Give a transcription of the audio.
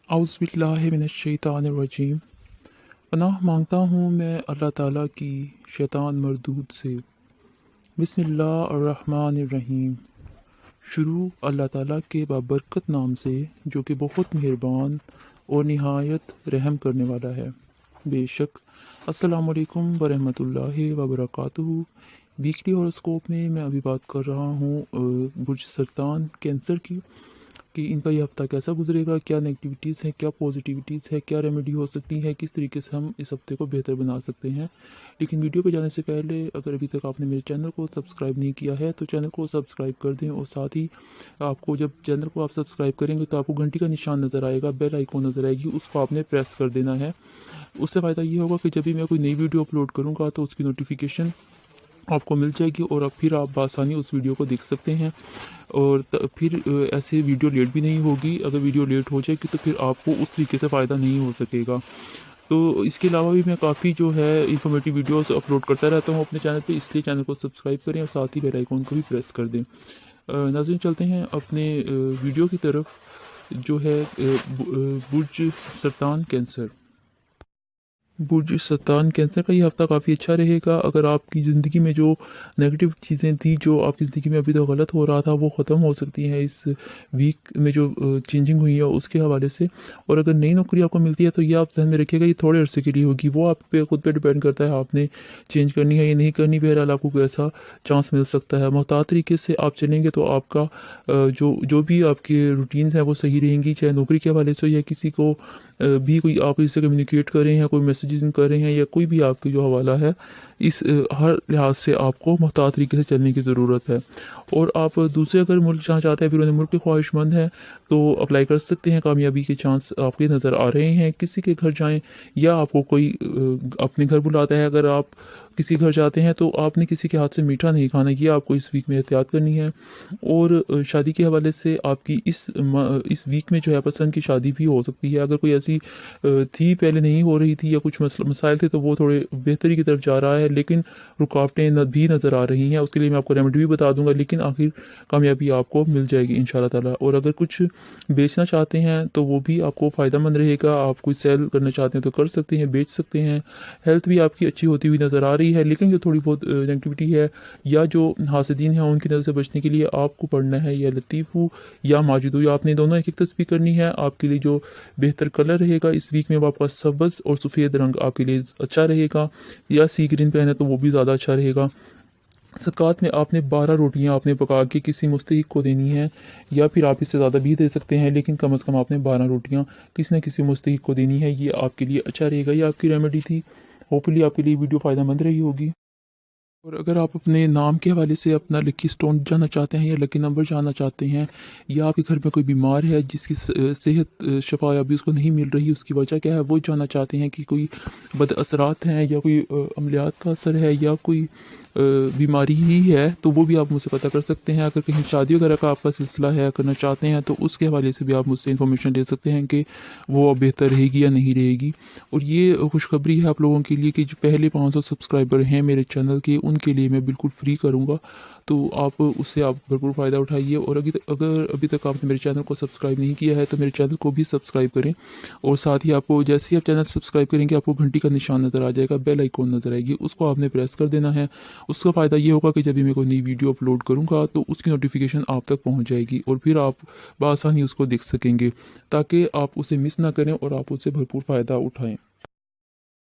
औज़ुबिल्लाहिमिनश्शैतानिर्रजीम। पनाह मांगता हूँ मैं अल्लाह ताला की शैतान मरदूद से। बिस्मिल्लाहिर्रहमानिर्रहीम। शुरू अल्लाह ताला के बाबरकत नाम से जो कि बहुत मेहरबान और निहायत रहम करने वाला है। बेशक। अस्सलामु अलैकुम वरहमतुल्लाहि वबरकातुहू। वीकली हॉरोस्कोप में मैं अभी बात कर रहा हूँ बुर्ज सरतान कैंसर की, कि इनका ये हफ्ता कैसा गुजरेगा, क्या नेगेटिविटीज़ हैं, क्या पॉजिटिविटीज़ है, क्या रेमेडी हो सकती है, किस तरीके से हम इस हफ्ते को बेहतर बना सकते हैं। लेकिन वीडियो पे जाने से पहले अगर अभी तक आपने मेरे चैनल को सब्सक्राइब नहीं किया है तो चैनल को सब्सक्राइब कर दें, और साथ ही आपको जब चैनल को आप सब्सक्राइब करेंगे तो आपको घंटी का निशान नज़र आएगा, बेल आइकॉन नज़र आएगी, उसको आपने प्रेस कर देना है। उससे फ़ायदा ये होगा कि जब भी मैं कोई नई वीडियो अपलोड करूँगा तो उसकी नोटिफिकेशन आपको मिल जाएगी और अब फिर आप बआसानी उस वीडियो को देख सकते हैं। और फिर ऐसे वीडियो लेट भी नहीं होगी। अगर वीडियो लेट हो जाएगी तो फिर आपको उस तरीके से फ़ायदा नहीं हो सकेगा। तो इसके अलावा भी मैं काफ़ी जो है इंफॉर्मेटिव वीडियोस अपलोड करता रहता हूँ अपने चैनल पे, इसलिए चैनल को सब्सक्राइब करें और साथ ही बेल आइकॉन को भी प्रेस कर दें। नाज़रीन, चलते हैं अपने वीडियो की तरफ, जो है बुर्ज सरतान कैंसर। बुर्ज सरतान कैंसर का ये हफ्ता काफ़ी अच्छा रहेगा। अगर आपकी ज़िंदगी में जो नेगेटिव चीज़ें थी, जो आपकी ज़िंदगी में अभी तक गलत हो रहा था, वो ख़त्म हो सकती हैं इस वीक में जो चेंजिंग हुई है उसके हवाले से। और अगर नई नौकरी आपको मिलती है तो ये आप ध्यान में रखिएगा, ये थोड़े अरसे के लिए होगी। वो आप पे खुद पे डिपेंड करता है, आपने चेंज करनी है या नहीं करनी। बहरहाल आपको कोई ऐसा चांस मिल सकता है। मोहतात तरीके से आप चलेंगे तो आपका जो भी आपके रूटीन्स हैं वो सही रहेंगी, चाहे नौकरी के हवाले से या किसी को भी कोई आप इससे कम्युनिकेट कर रहे हैं, कोई मैसेजेस कर रहे हैं, या कोई भी आपकी जो हवाला है, इस हर लिहाज से आपको मुहतात तरीके से चलने की ज़रूरत है। और आप दूसरे अगर मुल्क जाना चाहते हैं, फिर उन्हें मुल्क के ख्वाहिशमंद हैं तो अप्लाई कर सकते हैं। कामयाबी के चांस आपके नज़र आ रहे हैं। किसी के घर जाएं या आपको कोई अपने घर बुलाता है, अगर आप किसी घर जाते हैं तो आपने किसी के हाथ से मीठा नहीं खाना, ये आपको इस वीक में एहतियात करनी है। और शादी के हवाले से आपकी इस वीक में जो है पसंद की शादी भी हो सकती है। अगर कोई ऐसी थी पहले नहीं हो रही थी या कुछ मसाइल थे तो वो थोड़े बेहतरी की तरफ जा रहा है, लेकिन रुकावटें भी नज़र आ रही हैं। उसके लिए मैं आपको रेमेडी भी बता दूंगा, लेकिन आखिर कामयाबी आपको मिल जाएगी इंशाल्लाह ताला। और अगर कुछ बेचना चाहते हैं तो वो भी आपको फ़ायदा मंद रहेगा। आप कुछ सेल करना चाहते हैं तो कर सकते हैं, बेच सकते हैं। हेल्थ भी आपकी अच्छी होती हुई नज़र आ रही है, लेकिन जो थोड़ी बहुत नेगेटिविटी है या जो हासिदीन हैं उनकी नज़र से बचने के लिए आपको पढ़ना है या लतीफ़ू या माजिदू, या आपने दोनों एक एक तस्बीह करनी है। आपके लिए जो बेहतर कलर रहेगा इस वीक में वो आपका सब्ज़ और सफ़ेद रंग आपके लिए अच्छा रहेगा, या सी ग्रीन पहने तो वो भी ज़्यादा अच्छा रहेगा। ज़कात में आपने 12 रोटियां आपने पका के किसी मुस्तहिक को देनी है, या फिर आप इससे ज़्यादा भी दे सकते हैं, लेकिन कम से कम आपने 12 रोटियां किसी न किसी मुस्तहिक को देनी है। ये आपके लिए अच्छा रहेगा। ये आपकी रेमेडी थी। होपफुली आपके लिए वीडियो फ़ायदेमंद रही होगी। और अगर आप अपने नाम के हवाले से अपना लकी स्टोन जानना चाहते हैं या लकी नंबर जानना चाहते हैं, या आपके घर में कोई बीमार है जिसकी सेहत शफायाबी उसको नहीं मिल रही, उसकी वजह क्या है वो जानना चाहते हैं, कि कोई बद असरात हैं या कोई अमलियात का असर है या कोई बीमारी ही है, तो वो भी आप मुझसे पता कर सकते हैं। अगर कहीं शादी वगैरह का आपका सिलसिला है, करना चाहते हैं, तो उसके हवाले से भी आप मुझसे इन्फॉर्मेशन ले सकते हैं कि वो बेहतर रहेगी या नहीं रहेगी। और ये खुशखबरी है आप लोगों के लिए कि जो पहले 500 सब्सक्राइबर हैं मेरे चैनल के, उनके लिए मैं बिल्कुल फ्री करूँगा, तो आप उससे आप भरपूर फ़ायदा उठाइए। और अगर अभी तक आपने मेरे चैनल को सब्सक्राइब नहीं किया है तो मेरे चैनल को भी सब्सक्राइब करें, और साथ ही आपको जैसे ही आप चैनल सब्सक्राइब करेंगे आपको घंटी का निशान नज़र आ जाएगा, बेल आइकॉन नज़र आएगी, उसको आपने प्रेस कर देना है। उसका फ़ायदा ये होगा कि जब भी मैं कोई नई वीडियो अपलोड करूँगा तो उसकी नोटिफिकेशन आप तक पहुँच जाएगी, और फिर आप बआसानी उसको देख सकेंगे, ताकि आप उसे मिस ना करें और आप उससे भरपूर फ़ायदा उठाएँ।